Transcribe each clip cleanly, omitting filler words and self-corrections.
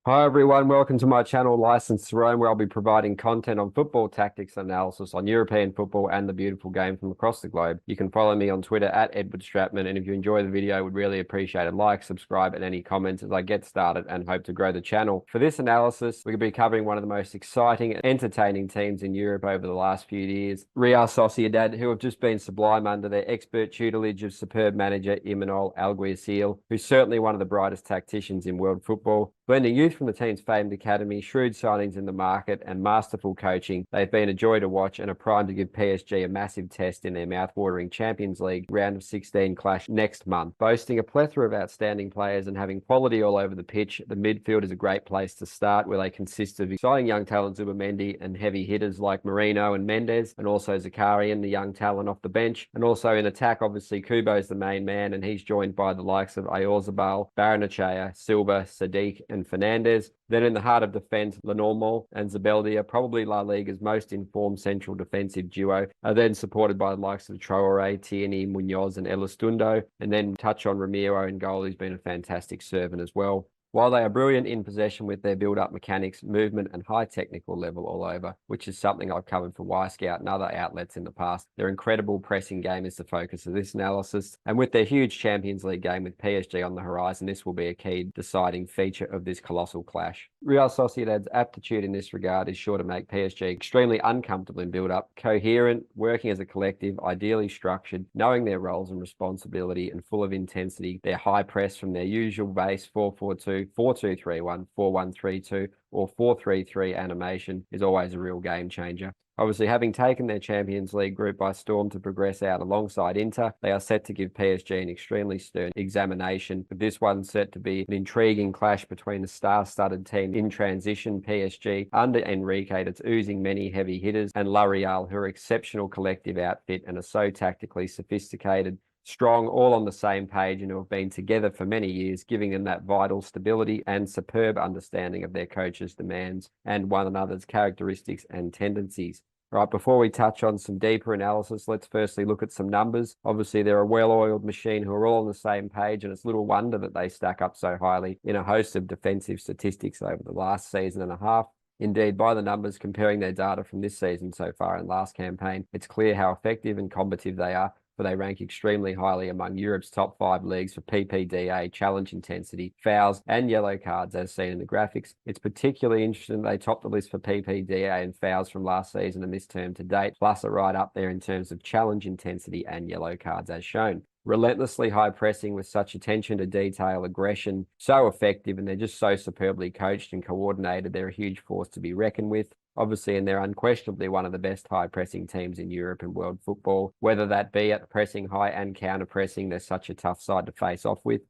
Hi everyone, welcome to my channel Licensed to Roam, where I'll be providing content on football tactics and analysis on European football and the beautiful game from across the globe. You can follow me on Twitter at Edward Stratman, and if you enjoy the video, I would really appreciate a like, subscribe, and any comments as I get started and hope to grow the channel. For this analysis, we're going to be covering one of the most exciting and entertaining teams in Europe over the last few years, Real Sociedad, who have just been sublime under their expert tutelage of superb manager Imanol Alguacil, who's certainly one of the brightest tacticians in world football. Blending youth from the team's famed academy, shrewd signings in the market, and masterful coaching, they've been a joy to watch and are primed to give PSG a massive test in their mouth-watering Champions League round of 16 clash next month. Boasting a plethora of outstanding players and having quality all over the pitch, the midfield is a great place to start, where they consist of exciting young talent Zubimendi and heavy hitters like Marino and Mendes, and also Zakarian, the young talent off the bench. And also in attack, obviously, Kubo's the main man, and he's joined by the likes of Ayorzabal, Baranachea, Silva, Sadiq, and Fernandez. Then in the heart of defence, Lenormand and Zubeldia, probably La Liga's most informed central defensive duo, are then supported by the likes of Traore, Tierney, Munoz, and Elistundo. And then touch on Ramiro in goal, who's been a fantastic servant as well. While they are brilliant in possession with their build-up mechanics, movement, and high technical level all over, which is something I've covered for Y-Scout and other outlets in the past, their incredible pressing game is the focus of this analysis. And with their huge Champions League game with PSG on the horizon, this will be a key deciding feature of this colossal clash. Real Sociedad's aptitude in this regard is sure to make PSG extremely uncomfortable in build-up, coherent, working as a collective, ideally structured, knowing their roles and responsibility, and full of intensity. Their high press from their usual base 4-4-2, 4-2-3-1, 4-1-3-2, or 4-3-3 animation is always a real game changer. Obviously, having taken their Champions League group by storm to progress out alongside Inter, they are set to give PSG an extremely stern examination. With this one set to be an intriguing clash between the star-studded team in transition, PSG, under Enrique, that's oozing many heavy hitters, and La Real, who are exceptional collective outfit and are so tactically sophisticated, strong, all on the same page, and who have been together for many years, giving them that vital stability and superb understanding of their coach's demands and one another's characteristics and tendencies. All right, before we touch on some deeper analysis, let's firstly look at some numbers. Obviously, they're a well-oiled machine who are all on the same page, and it's little wonder that they stack up so highly in a host of defensive statistics over the last season and a half. Indeed, by the numbers, comparing their data from this season so far and last campaign, it's clear how effective and combative they are, for they rank extremely highly among Europe's top 5 leagues for PPDA, challenge intensity, fouls, and yellow cards, as seen in the graphics. It's particularly interesting that they top the list for PPDA and fouls from last season and this term to date, plus are right up there in terms of challenge intensity and yellow cards, as shown. Relentlessly high pressing with such attention to detail, aggression, so effective, and they're just so superbly coached and coordinated. They're a huge force to be reckoned with. Obviously, and they're unquestionably one of the best high-pressing teams in Europe and world football, whether that be at pressing high and counter-pressing. They're such a tough side to face off with.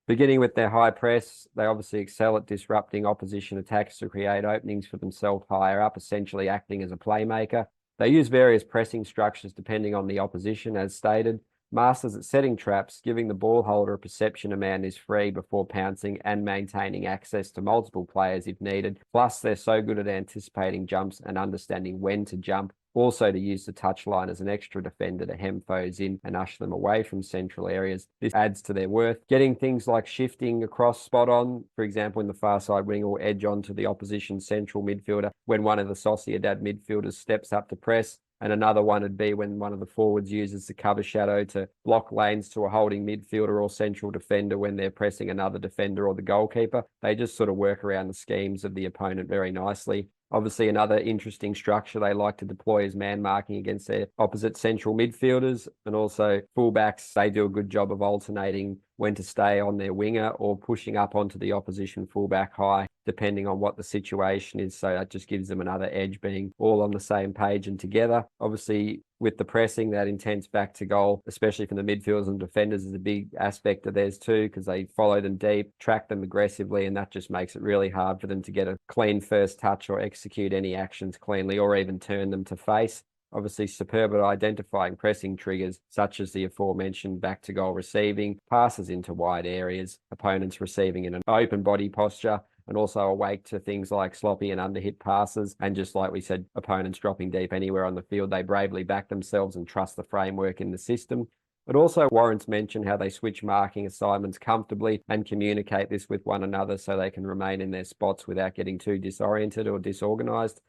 Beginning with their high press, they obviously excel at disrupting opposition attacks to create openings for themselves higher up, essentially acting as a playmaker. They use various pressing structures depending on the opposition, as stated. Masters at setting traps, giving the ball holder a perception a man is free before pouncing, and maintaining access to multiple players if needed. Plus, they're so good at anticipating jumps and understanding when to jump. Also, to use the touchline as an extra defender to hem foes in and usher them away from central areas. This adds to their worth. Getting things like shifting across spot on, for example, in the far side wing, or edge on to the opposition central midfielder when one of the Sociedad midfielders steps up to press. And another one would be when one of the forwards uses the cover shadow to block lanes to a holding midfielder or central defender when they're pressing another defender or the goalkeeper. They just sort of work around the schemes of the opponent very nicely. Obviously, another interesting structure they like to deploy is man marking against their opposite central midfielders, and also fullbacks. They do a good job of alternating when to stay on their winger or pushing up onto the opposition fullback high, depending on what the situation is. So that just gives them another edge, being all on the same page and together. Obviously, with the pressing, that intense back to goal, especially from the midfielders and defenders, is a big aspect of theirs too, because they follow them deep, track them aggressively, and that just makes it really hard for them to get a clean first touch or execute any actions cleanly or even turn them to face. Obviously, superb at identifying pressing triggers, such as the aforementioned back to goal receiving, passes into wide areas, opponents receiving in an open body posture, and also awake to things like sloppy and underhit passes. And just like we said, opponents dropping deep anywhere on the field, they bravely back themselves and trust the framework in the system. It also warrants mention how they switch marking assignments comfortably and communicate this with one another so they can remain in their spots without getting too disoriented or disorganized.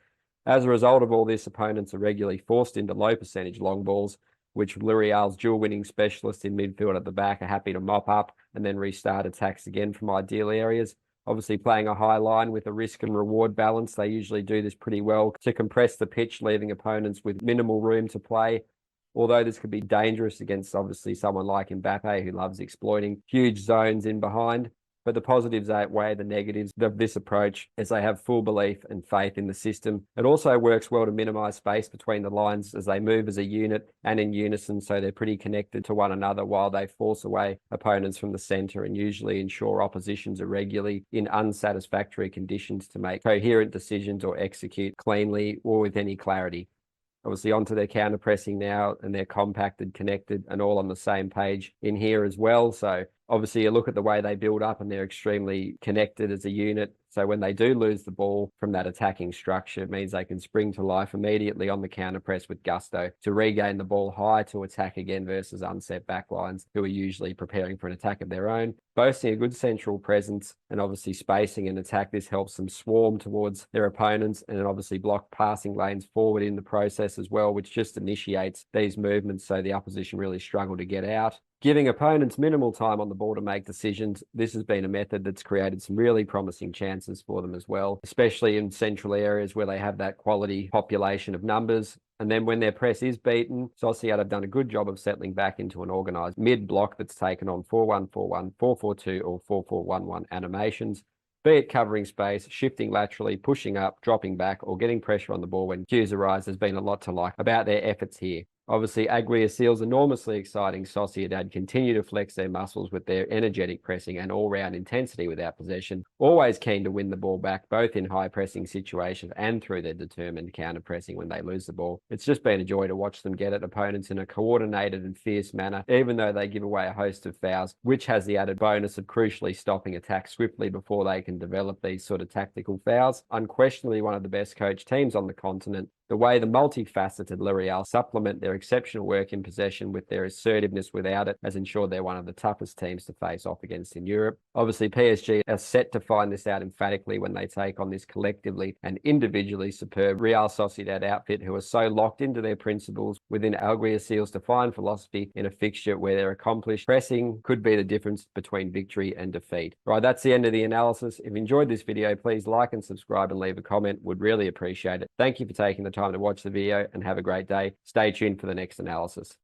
As a result of all this, opponents are regularly forced into low percentage long balls, which L'Oreal's dual winning specialists in midfield at the back are happy to mop up and then restart attacks again from ideal areas. Obviously, playing a high line with a risk and reward balance, they usually do this pretty well to compress the pitch, leaving opponents with minimal room to play. Although this could be dangerous against obviously someone like Mbappe, who loves exploiting huge zones in behind. But the positives outweigh the negatives of this approach as they have full belief and faith in the system. It also works well to minimize space between the lines as they move as a unit and in unison, so they're pretty connected to one another while they force away opponents from the center and usually ensure oppositions are regularly in unsatisfactory conditions to make coherent decisions or execute cleanly or with any clarity. Obviously onto their counter pressing now, and they're compacted, connected, and all on the same page in here as well. So obviously you look at the way they build up and they're extremely connected as a unit. So when they do lose the ball from that attacking structure, it means they can spring to life immediately on the counter press with gusto to regain the ball high to attack again versus unset backlines who are usually preparing for an attack of their own. Boasting a good central presence and obviously spacing and attack, this helps them swarm towards their opponents and obviously block passing lanes forward in the process as well, which just initiates these movements so the opposition really struggle to get out. Giving opponents minimal time on the ball to make decisions, this has been a method that's created some really promising chances for them as well, especially in central areas where they have that quality population of numbers. And then when their press is beaten, Sociedad have done a good job of settling back into an organised mid-block that's taken on 4-1-4-1, 4-4-2 or 4-4-1-1 animations, be it covering space, shifting laterally, pushing up, dropping back, or getting pressure on the ball when cues arise. There's been a lot to like about their efforts here. Obviously, Alguacil's enormously exciting Sociedad continue to flex their muscles with their energetic pressing and all-round intensity without possession, always keen to win the ball back, both in high-pressing situations and through their determined counter-pressing when they lose the ball. It's just been a joy to watch them get at opponents in a coordinated and fierce manner, even though they give away a host of fouls, which has the added bonus of crucially stopping attacks swiftly before they can develop these sort of tactical fouls. Unquestionably one of the best coached teams on the continent. The way the multifaceted L'Oreal supplement their exceptional work in possession with their assertiveness without it has ensured they're one of the toughest teams to face off against in Europe. Obviously, PSG are set to find this out emphatically when they take on this collectively and individually superb Real Sociedad outfit who are so locked into their principles within Alguacil's defined philosophy in a fixture where their accomplished pressing could be the difference between victory and defeat. Right, that's the end of the analysis. If you enjoyed this video, please like and subscribe and leave a comment. Would really appreciate it. Thank you for taking the time to watch the video and have a great day. Stay tuned for the next analysis.